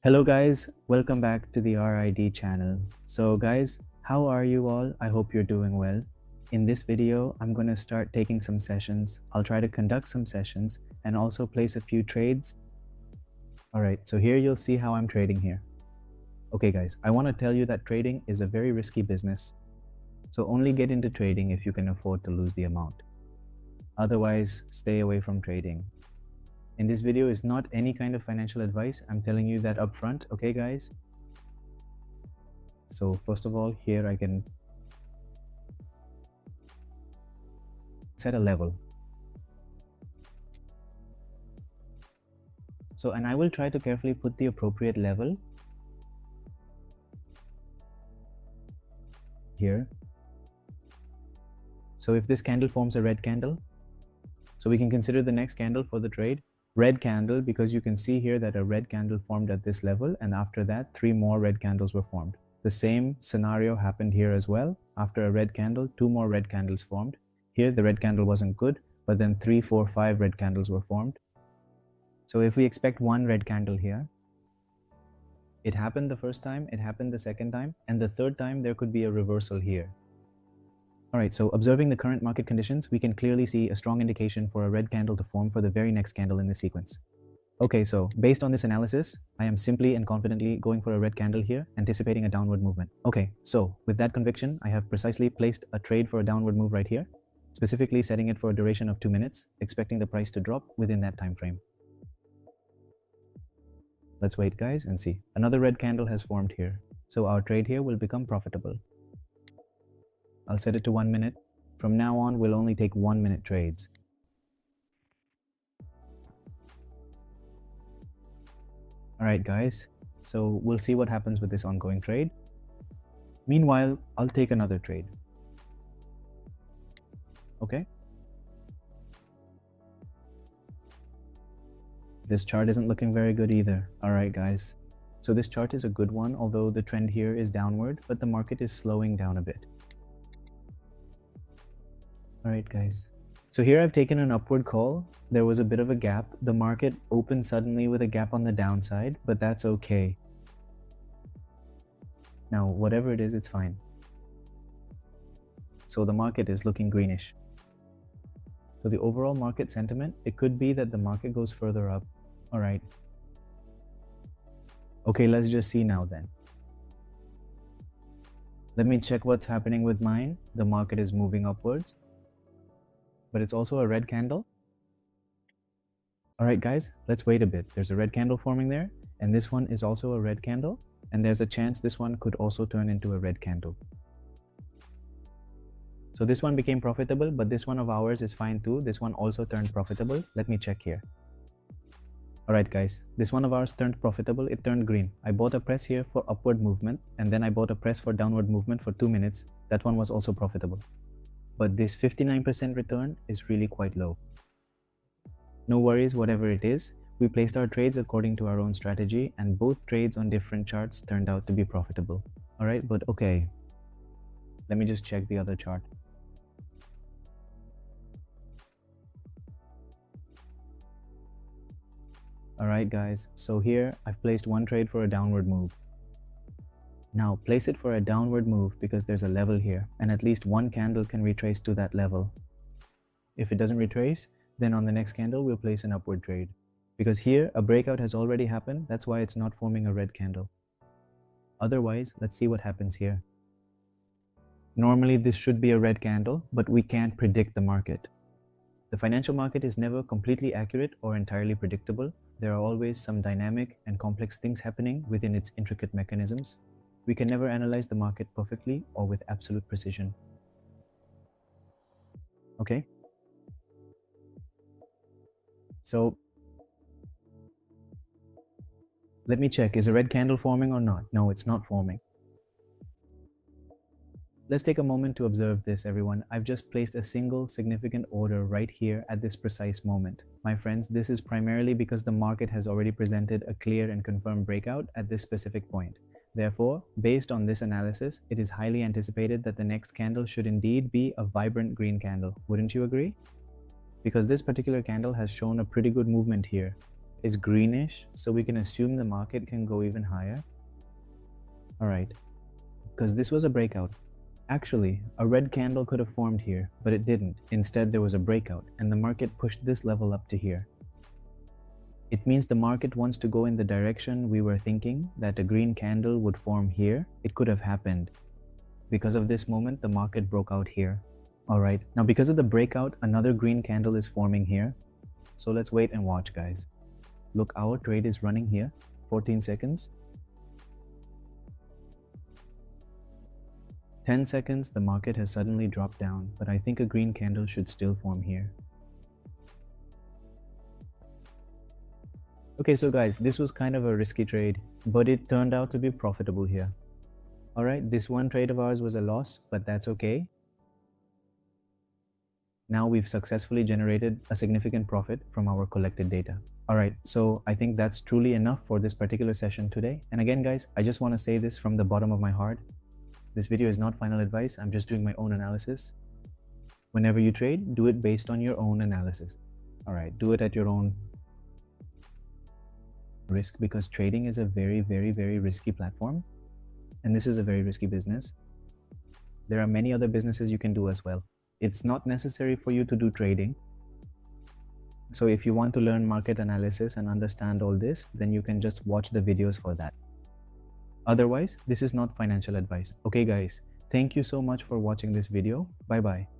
Hello guys, welcome back to the RID channel. So guys, how are you all? I hope you're doing well. In this video, I'm going to start taking some sessions. I'll try to conduct some sessions and also place a few trades. Alright, so here you'll see how I'm trading here. Okay guys, I want to tell you that trading is a very risky business. So only get into trading if you can afford to lose the amount. Otherwise, stay away from trading. In this video is not any kind of financial advice. I'm telling you that up front, okay guys? So first of all, here I can set a level. So, and I will try to carefully put the appropriate level here. So if this candle forms a red candle, so we can consider the next candle for the trade red candle, because you can see here that a red candle formed at this level, and after that 3 more red candles were formed. The same scenario happened here as well. After a red candle, 2 more red candles formed. Here the red candle wasn't good, but then 3, 4, 5 red candles were formed. So if we expect 1 red candle here, it happened the first time, it happened the second time, and the third time there could be a reversal here. Alright, so observing the current market conditions, we can clearly see a strong indication for a red candle to form for the very next candle in this sequence. Okay, so based on this analysis, I am simply and confidently going for a red candle here, anticipating a downward movement. Okay, so with that conviction, I have precisely placed a trade for a downward move right here, specifically setting it for a duration of 2 minutes, expecting the price to drop within that time frame. Let's wait guys and see. Another red candle has formed here, so our trade here will become profitable. I'll set it to 1 minute. From now on, we'll only take 1 minute trades. Alright guys, so we'll see what happens with this ongoing trade. Meanwhile, I'll take another trade. Okay. This chart isn't looking very good either. Alright guys, so this chart is a good one, although the trend here is downward, but the market is slowing down a bit. Alright guys, so here I've taken an upward call. There was a bit of a gap. The market opened suddenly with a gap on the downside, but that's okay. Now, whatever it is, it's fine. So the market is looking greenish. So the overall market sentiment, it could be that the market goes further up. Alright. Okay, let's just see now then. Let me check what's happening with mine. The market is moving upwards, but it's also a red candle. Alright guys, let's wait a bit. There's a red candle forming there, and this one is also a red candle, and there's a chance this one could also turn into a red candle. So this one became profitable, but this one of ours is fine too. This one also turned profitable. Let me check here. Alright guys, this one of ours turned profitable. It turned green. I bought a press here for upward movement, and then I bought a press for downward movement for 2 minutes. That one was also profitable. But this 59% return is really quite low. No worries, whatever it is. We placed our trades according to our own strategy, and both trades on different charts turned out to be profitable. Alright, but okay. Let me just check the other chart. Alright guys, so here I've placed one trade for a downward move. Now place it for a downward move because there's a level here, and at least one candle can retrace to that level. If it doesn't retrace, then on the next candle we'll place an upward trade. Because here a breakout has already happened, that's why it's not forming a red candle. Otherwise, let's see what happens here. Normally this should be a red candle, but we can't predict the market. The financial market is never completely accurate or entirely predictable. There are always some dynamic and complex things happening within its intricate mechanisms. We can never analyze the market perfectly or with absolute precision. Okay? So, let me check, is a red candle forming or not? No, it's not forming. Let's take a moment to observe this, everyone. I've just placed a single significant order right here at this precise moment. My friends, this is primarily because the market has already presented a clear and confirmed breakout at this specific point. Therefore, based on this analysis, it is highly anticipated that the next candle should indeed be a vibrant green candle. Wouldn't you agree? Because this particular candle has shown a pretty good movement here. is greenish, so we can assume the market can go even higher. All right, because this was a breakout. Actually, a red candle could have formed here, but it didn't. Instead, there was a breakout, and the market pushed this level up to here. It means the market wants to go in the direction we were thinking, that a green candle would form here. It could have happened. Because of this moment, the market broke out here. All right, now because of the breakout, another green candle is forming here. So let's wait and watch, guys. Look, our trade is running here, 14 seconds. 10 seconds, the market has suddenly dropped down, but I think a green candle should still form here. Okay, so guys, this was kind of a risky trade, but it turned out to be profitable here. All right, this one trade of ours was a loss, but that's okay. Now we've successfully generated a significant profit from our collected data. All right, so I think that's truly enough for this particular session today. And again, guys, I just want to say this from the bottom of my heart. This video is not final advice. I'm just doing my own analysis. Whenever you trade, do it based on your own analysis. All right, do it at your own risk, because trading is a very, very, very risky platform. And this is a very risky business. There are many other businesses you can do as well. It's not necessary for you to do trading. So if you want to learn market analysis and understand all this, then you can just watch the videos for that. Otherwise, this is not financial advice. Okay, guys, thank you so much for watching this video. Bye-bye.